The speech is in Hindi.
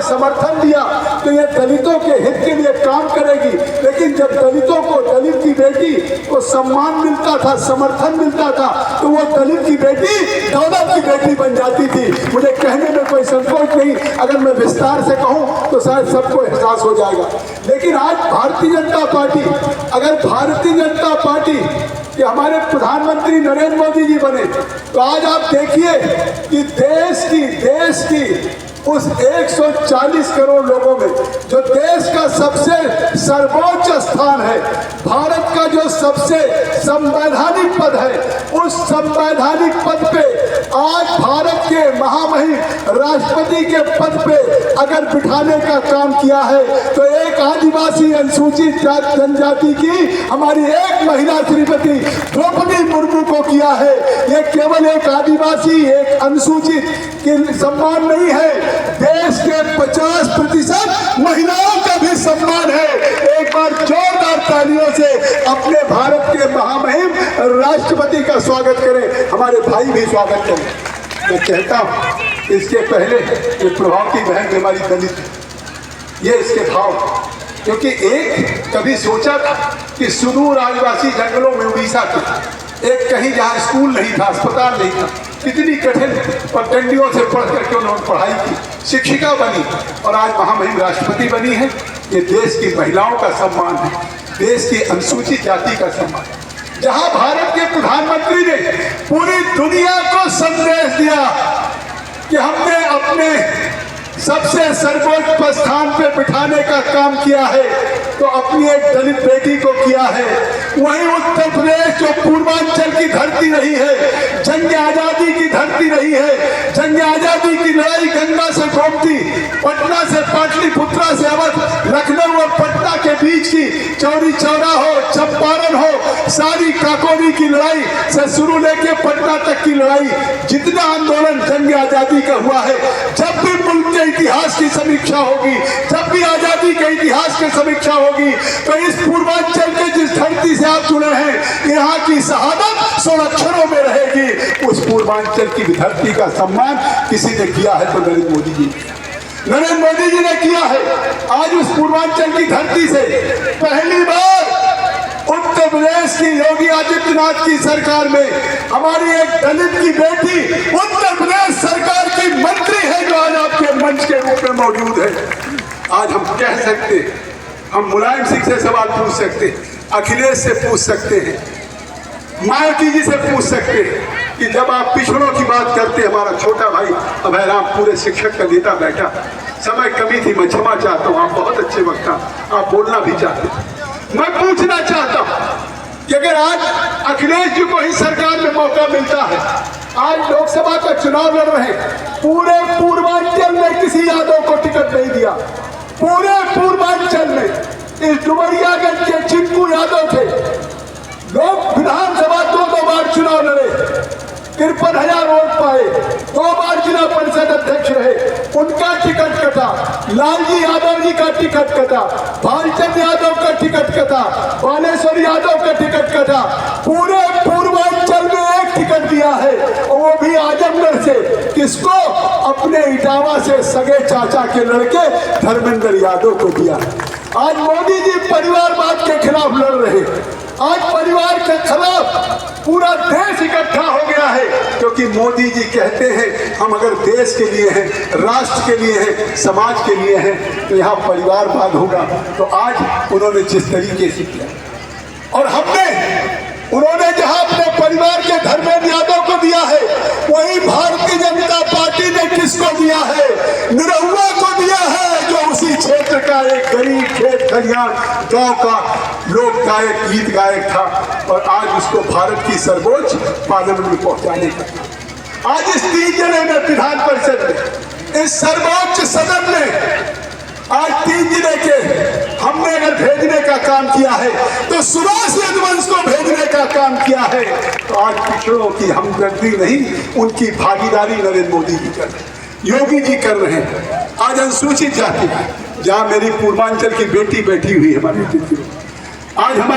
समर्थन दिया तो ये दलितों के हित के लिए काम करेगी। लेकिन जब दलितों को, दलित की बेटी को सम्मान मिलता था, समर्थन मिलता था, तो वो दलित की बेटी दौलत की बेटी बन जाती थी। मुझे कहने में कोई संकोच नहीं, अगर मैं विस्तार से कहूं तो शायद सबको एहसास हो जाएगा। लेकिन आज भारतीय जनता पार्टी, अगर भारतीय जनता पार्टी कि हमारे प्रधानमंत्री नरेंद्र मोदी जी बने, तो आज आप देखिए कि देश की उस 140 करोड़ लोगों में जो देश का सबसे सर्वोच्च स्थान है, भारत का जो सबसे संवैधानिक पद है, उस संवैधानिक पद पे आज भारत के महामहिम राष्ट्रपति के पद पे अगर बिठाने का काम किया है, तो एक आदिवासी अनुसूचित जनजाति की हमारी एक महिला श्रीमती द्रौपदी मुर्मू को किया है। ये केवल एक आदिवासी, एक अनुसूचित के सम्मान नहीं है, देश के 50% महिलाओं का भी सम्मान है। एक बार जोरदार तालियों से अपने भारत के महामहिम राष्ट्रपति का स्वागत करें, हमारे भाई भी स्वागत करें। मैं कहता हूं इसके पहले ये प्रभाव की बहन हमारी दलित, ये इसके भाव, क्योंकि एक कभी सोचा था कि सुदूर आदिवासी जंगलों में उड़ीसा के एक कहीं जहाँ स्कूल नहीं था, अस्पताल नहीं था, कितनी कठिन पगडंडियों से पढ़ करके उन्होंने पढ़ाई की, शिक्षिका बनी और आज महामहिम राष्ट्रपति बनी है। ये देश की महिलाओं का सम्मान है, देश की अनुसूचित जाति का सम्मान है। जहाँ भारत के प्रधानमंत्री ने पूरी दुनिया को संदेश दिया कि हमने अपने सबसे सर्वोच्च स्थान पे बिठाने का काम किया है, तो अपनी एक दलित बेटी को किया है। वहीं उत्तर प्रदेश जो पूर्वांचल की धरती रही है, जंग आजादी की धरती रही है, जंग आजादी की लड़ाई गंगा से गोमती, पटना से पाटलिपुत्रा से अवध, लखनऊ और पटना के बीच की चौरी चौरा हो, चंपारण हो, सारी काकोरी की लड़ाई से शुरू लेके पटना तक की लड़ाई, जितना आंदोलन जंग आजादी का हुआ है, जब भी मुल्क के इतिहास की समीक्षा होगी, जब भी आजादी के इतिहास की समीक्षा होगी, तो इस पूर्वांचल के जिस धरती से आप जुड़े हैं, यहाँ की शहादत 100 अक्षरों में रहेगी। उस पूर्वांचल की धरती का सम्मान किसी ने किया है तो नरेंद्र मोदी जी, नरेंद्र मोदी जी ने किया है। आज उस पूर्वांचल की धरती से पहली बार उत्तर प्रदेश की योगी आदित्यनाथ की सरकार में हमारी एक दलित की बेटी उत्तर प्रदेश सरकार की मंत्री है, जो आज आपके मंच के रूप में मौजूद है। आज हम कह सकते, हम मुलायम सिंह से सवाल पूछ सकते, अखिलेश से पूछ सकते हैं, मायावती जी से पूछ सकते हैं कि जब आप पिछड़ों की बात करते, हमारा छोटा भाई अभय राम पूरे शिक्षक का नेता बैठा, समय कमी थी, मैं क्षमा चाहता हूँ, आप बहुत अच्छे वक्ता, आप बोलना भी चाहते। मैं पूछना चाहता हूँ कि अगर आज अखिलेश जी को ही सरकार में मौका मिलता है, आज लोकसभा का चुनाव लड़ रहे हैं, पूरे पूर्वांचल में किसी यादव को टिकट नहीं दिया, पूरे पूर्वांचल में इस डुमरियागंज के चिंकू यादव थे, लोग विधानसभा दो बार चुनाव लड़े, 53,000 वोट पाए, 2 बार जिला परिषद अध्यक्ष रहे, उनका टिकट कटा, लालजी यादव जी का टिकट कटा, भालचंद यादव का टिकट कटा, बालेश्वर यादव का टिकट कटा, पूरे पूर्वांचल में एक टिकट दिया है, और वो भी आजमगढ़ से, किसको? अपने इटावा से सगे चाचा के लड़के धर्मेंद्र यादव को दिया। आज मोदी जी परिवारवाद के खिलाफ लड़ रहे हैं, आज परिवार के खिलाफ पूरा देश इकट्ठा हो गया है, क्योंकि मोदी जी कहते हैं हम अगर देश के लिए हैं, राष्ट्र के लिए हैं, समाज के लिए हैं, तो यहाँ परिवारवाद होगा। तो आज उन्होंने जिस तरीके से किया, और उन्होंने जहां अपने परिवार के धर्मेंद्र यादव को दिया है, वही भारतीय जनता पार्टी ने किसको दिया है? निरहुआ को दिया है, जो उसी क्षेत्र का एक गरीब खेत खलिहान गांव का लोक गायक, गीत गायक था, और आज उसको भारत की सर्वोच्च पार्लियामेंट में पहुंचाने का। आज इस 3 जिले में विधान परिषद में, इस सर्वोच्च सदन में आज 3 जिले के हमने अगर भेजने का काम किया है, तो सुभाष यदुवंश को भेजने का काम किया है। तो आज पिछड़ों की हमदर्दी नहीं, उनकी भागीदारी नरेंद्र मोदी जी कर रहे हैं, योगी जी कर रहे हैं। आज अनुसूचित जाति, जहाँ मेरी पूर्वांचल की बेटी बैठी हुई है, हमारी आज हमारे